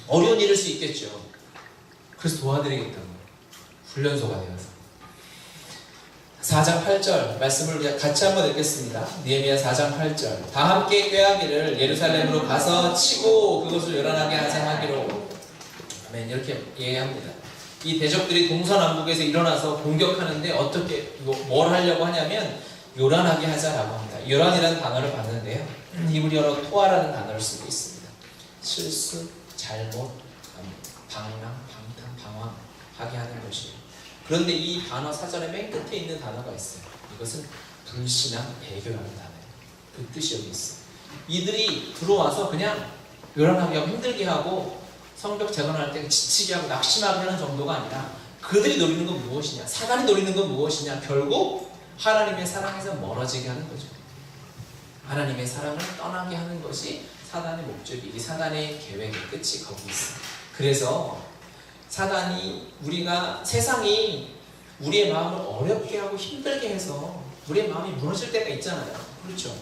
어려운 일일 수 있겠죠. 그래서 도와드리겠다는 거예요. 훈련소가 되어서. 4장 8절 말씀을 우리가 같이 한번 읽겠습니다. 느헤미야 4장 8절. 다 함께 꾀하기를 예루살렘으로 가서 치고 그것을 요란하게 하자 하기로. 아멘. 이렇게 얘기합니다. 이 대적들이 동서남북에서 일어나서 공격하는데 어떻게 뭘 하려고 하냐면 요란하게 하자라고 합니다. 요란이라는 단어를 봤는데요. 히브리어로 토아라는 단어를 쓰고 있습니다. 실수, 잘못, 방랑, 방탕, 방황하게 하는 것이에요. 그런데 이 단어 사전에 맨 끝에 있는 단어가 있어요. 이것은 불신앙, 배교라는 단어예요. 그 뜻이 여기 있어요. 이들이 들어와서 그냥 요란하게 하고 힘들게 하고 성벽 재건할 때 지치게 하고 낙심하게 하는 정도가 아니라 그들이 노리는 건 무엇이냐? 사단이 노리는 건 무엇이냐? 결국 하나님의 사랑에서 멀어지게 하는 거죠. 하나님의 사랑을 떠나게 하는 것이 사단의 목적이고 사단의 계획의 끝이 거기 있어요. 그래서 사단이 세상이 우리의 마음을 어렵게 하고 힘들게 해서 우리의 마음이 무너질 때가 있잖아요. 그렇죠?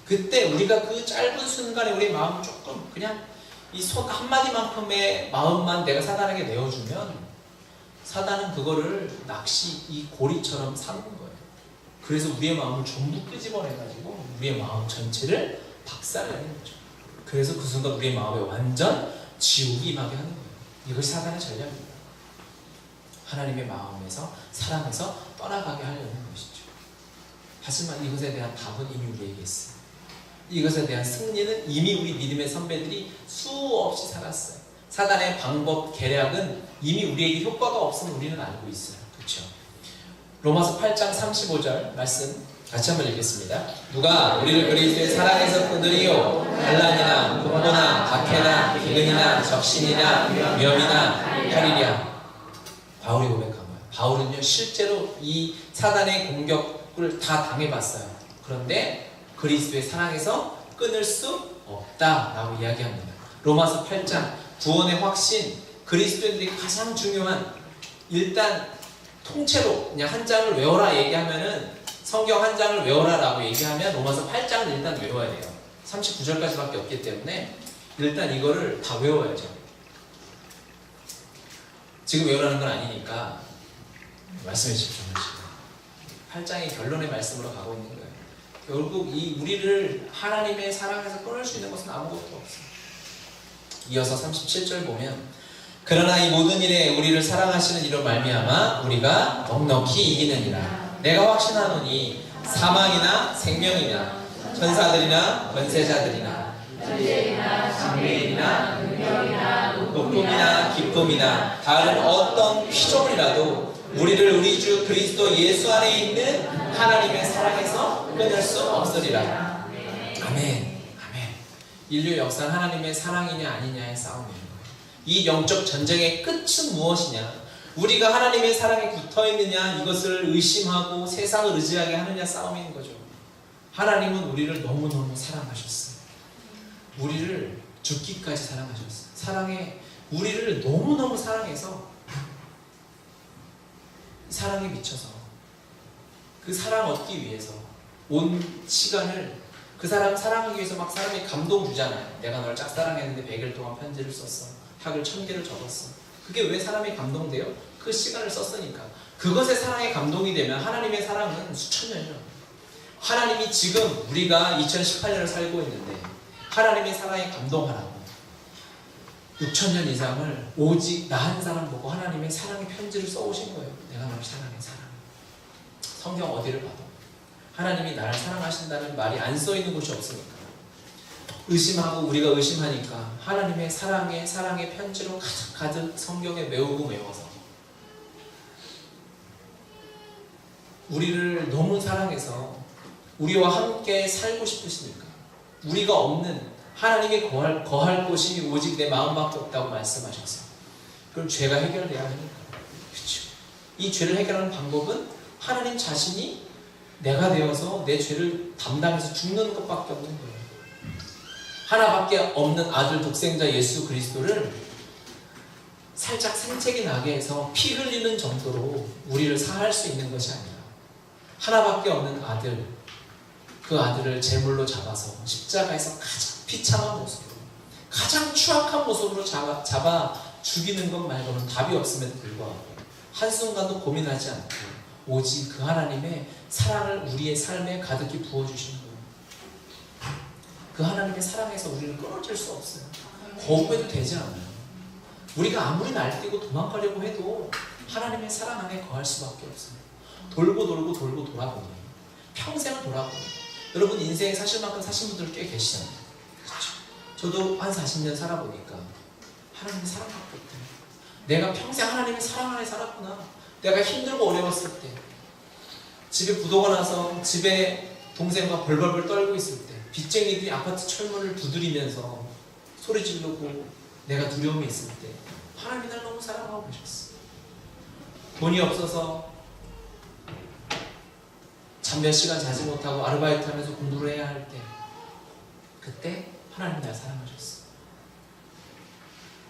그때 우리가 그 짧은 순간에 우리의 마음을 조금 그냥 이 손 한마디만큼의 마음만 내가 사단에게 내어주면 사단은 그거를 낚시 이 고리처럼 삼는 거예요. 그래서 우리의 마음을 전부 끄집어내가지고 우리의 마음 전체를 박살내는 거죠. 그래서 그 순간 우리의 마음에 완전 지옥이 임하게 하는 거예요. 이것이 사단의 전략입니다. 하나님의 마음에서 사랑에서 떠나가게 하려는 것이죠. 하지만 이것에 대한 답은 이미 우리에게 있어요. 이것에 대한 승리는 이미 우리 믿음의 선배들이 수없이 살았어요. 사단의 방법, 계략은 이미 우리에게 효과가 없음을 우리는 알고 있어요. 그렇죠? 로마서 8장 35절 말씀 같이 한번 읽겠습니다. 누가 우리를 그리스도의 사랑에서 끊으리요? 반란이나 공고나 박해나 기근이나 적신이나 위험이나 하리랴. 바울이 고백한 거예요. 바울은요 실제로 이 사단의 공격을 다 당해봤어요. 그런데 그리스도의 사랑에서 끊을 수 없다라고 이야기합니다. 로마서 8장 구원의 확신, 그리스도인들이 가장 중요한, 일단 통째로 그냥 한 장을 외워라 얘기하면은, 성경 한 장을 외워라라고 얘기하면 로마서 8장을 일단 외워야 돼요. 39절까지밖에 없기 때문에 일단 이거를 다 외워야죠. 지금 외우라는 건 아니니까 말씀에 집중하시고 8장의 결론의 말씀으로 가고 있는 거예요. 결국 이 우리를 하나님의 사랑에서 끊을 수 있는 것은 아무것도 없어요. 이어서 37절 보면 그러나 이 모든 일에 우리를 사랑하시는 이로 말미암아 우리가 넉넉히 이기느니라. 내가 확신하노니 사망이나 생명이나 천사들이나 권세자들이나 장래인이나 높음이나 기쁨이나 다른 어떤 피조물이라도 우리를 우리 주 그리스도 예수 안에 있는 하나님의 사랑에서 끊을 수 없으리라. 아멘. 인류 역사는 하나님의 사랑이냐 아니냐의 싸움이에요. 이 영적 전쟁의 끝은 무엇이냐? 우리가 하나님의 사랑에 붙어있느냐, 이것을 의심하고 세상을 의지하게 하느냐 싸움인 거죠. 하나님은 우리를 너무너무 사랑하셨어요. 우리를 죽기까지 사랑하셨어요. 우리를 너무너무 사랑해서 사랑에 미쳐서 그 사랑 얻기 위해서 온 시간을 그 사람 사랑하기 위해서 막 사람이 감동 주잖아요. 내가 널 짝사랑했는데 100일 동안 편지를 썼어. 학을 1000개를 적었어. 그게 왜 사람이 감동돼요? 그 시간을 썼으니까. 그것에 사랑에 감동이 되면 하나님의 사랑은 수천 년이요. 하나님이 지금 우리가 2018년을 살고 있는데 하나님의 사랑에 감동하라고 6000년 이상을 오직 나 한 사람 보고 하나님의 사랑의 편지를 써오신 거예요. 내가 널 사랑해. 성경 어디를 봐도 하나님이 나를 사랑하신다는 말이 안 써있는 곳이 없으니까. 의심하고 우리가 의심하니까 하나님의 사랑의 편지로 가득 성경에 메워서 우리를 너무 사랑해서 우리와 함께 살고 싶으시니까. 우리가 없는 하나님이 거할 곳이 오직 내 마음밖에 없다고 말씀하셨어요. 그럼 죄가 해결돼야 하니까. 그렇죠. 이 죄를 해결하는 방법은 하나님 자신이 내가 되어서 내 죄를 담당해서 죽는 것밖에 없는 거예요. 하나밖에 없는 아들 독생자 예수 그리스도를 살짝 생색이 나게 해서 피 흘리는 정도로 우리를 사할 수 있는 것이 아니라 하나밖에 없는 아들, 그 아들을 제물로 잡아서 십자가에서 가장 비참한 모습으로, 가장 추악한 모습으로 잡아 죽이는 것 말고는 답이 없음에도 불구하고 한순간도 고민하지 않고 오직 그 하나님의 사랑을 우리의 삶에 가득히 부어주시는 거예요. 그 하나님의 사랑에서 우리는 끊어질 수 없어요. 거부해도 되지 않아요. 우리가 아무리 날뛰고 도망가려고 해도 하나님의 사랑 안에 거할 수밖에 없어요. 돌고 돌아보니 평생을 돌아보니 여러분 인생에 사실 만큼 사신 분들 꽤 계시잖아요. 그렇죠? 저도 한 40년 살아보니까 하나님의 사랑밖에 없대요. 내가 평생 하나님의 사랑 안에 살았구나. 내가 힘들고 어려웠을 때, 집에 부도가 나서 집에 동생과 벌벌벌 떨고 있을 때, 빚쟁이들이 아파트 철문을 두드리면서 소리 지르고 내가 두려움이 있을 때 하나님이 날 너무 사랑하고 계셨어. 돈이 없어서 잠 몇 시간 자지 못하고 아르바이트 하면서 공부를 해야 할 때, 그때 하나님이 날 사랑하셨어.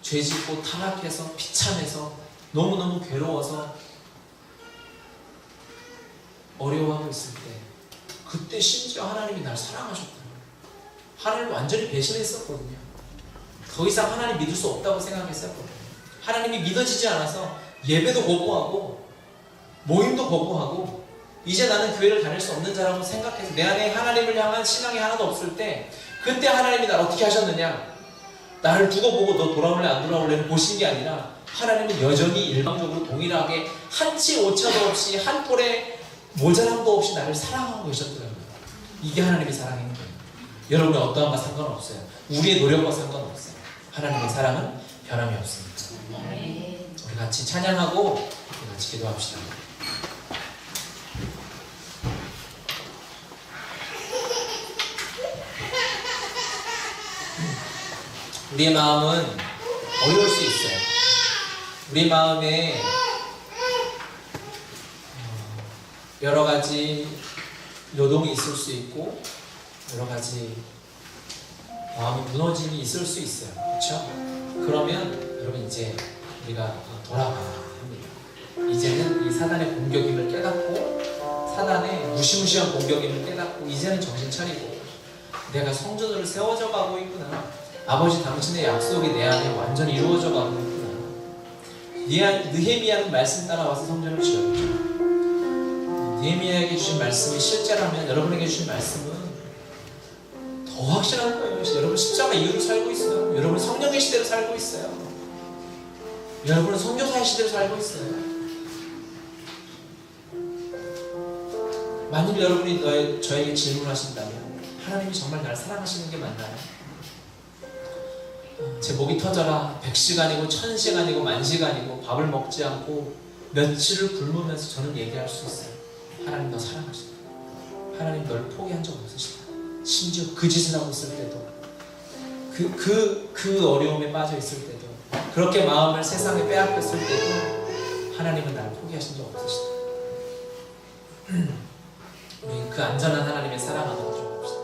죄짓고 타락해서 비참해서 너무너무 괴로워서 어려워하고 있을 때, 그때 심지어 하나님이 날 사랑하셨더라고요. 하나님을 완전히 배신했었거든요. 더 이상 하나님 믿을 수 없다고 생각했었거든요. 하나님이 믿어지지 않아서 예배도 거부하고 모임도 거부하고 이제 나는 교회를 다닐 수 없는 자라고 생각해서 내 안에 하나님을 향한 신앙이 하나도 없을 때, 그때 하나님이 나를 어떻게 하셨느냐? 나를 두고 보고 너 돌아올래 안 돌아올래를 보신 게 아니라 하나님은 여전히 일방적으로 동일하게 한치 오차도 없이 한 톨의 모자람도 없이 나를 사랑하고 계셨더라고요. 이게 하나님의 사랑인 거예요. 여러분의 어떠한과 상관없어요. 우리의 노력과 상관없어요. 하나님의 사랑은 변함이 없습니다. 우리 같이 찬양하고 우리 같이 기도합시다. 우리의 마음은 어려울 수 있어요. 우리 마음에 여러 가지 요동이 있을 수 있고 여러 가지 마음이 무너짐이 있을 수 있어요. 그렇죠? 그러면 여러분 이제 우리가 돌아가야 합니다. 이제는 이 사단의 공격임을 깨닫고 사단의 무시무시한 공격임을 깨닫고 이제는 정신 차리고 내가 성전으로 세워져 가고 있구나. 아버지 당신의 약속이 내 안에 완전히 이루어져 가고 있구나. 느헤미야는 말씀 따라와서 성전을 지어야죠. 느헤미야에게 주신 말씀이 실제라면 여러분에게 주신 말씀은 더 확실할 거예요. 여러분 십자가 이후로 살고 있어요. 여러분 성령의 시대로 살고 있어요. 여러분은 선교사의 시대로 살고 있어요. 만일 여러분이 저에게 질문하신다면 하나님이 정말 날 사랑하시는 게 맞나요? 제 목이 터져라 100시간이고 1000시간이고 10,000시간이고 밥을 먹지 않고 며칠을 굶으면서 저는 얘기할 수 있어요. 하나님 너 사랑하신다. 하나님 널 포기한 적 없으시다. 심지어 그 짓을 하고 있을 때도 그 어려움에 빠져 있을 때도 그렇게 마음을 세상에 빼앗겼을 때도 하나님은 날 포기하신 적 없으시다. 우리 그 안전한 하나님의 사랑 안으로 들어갑시다.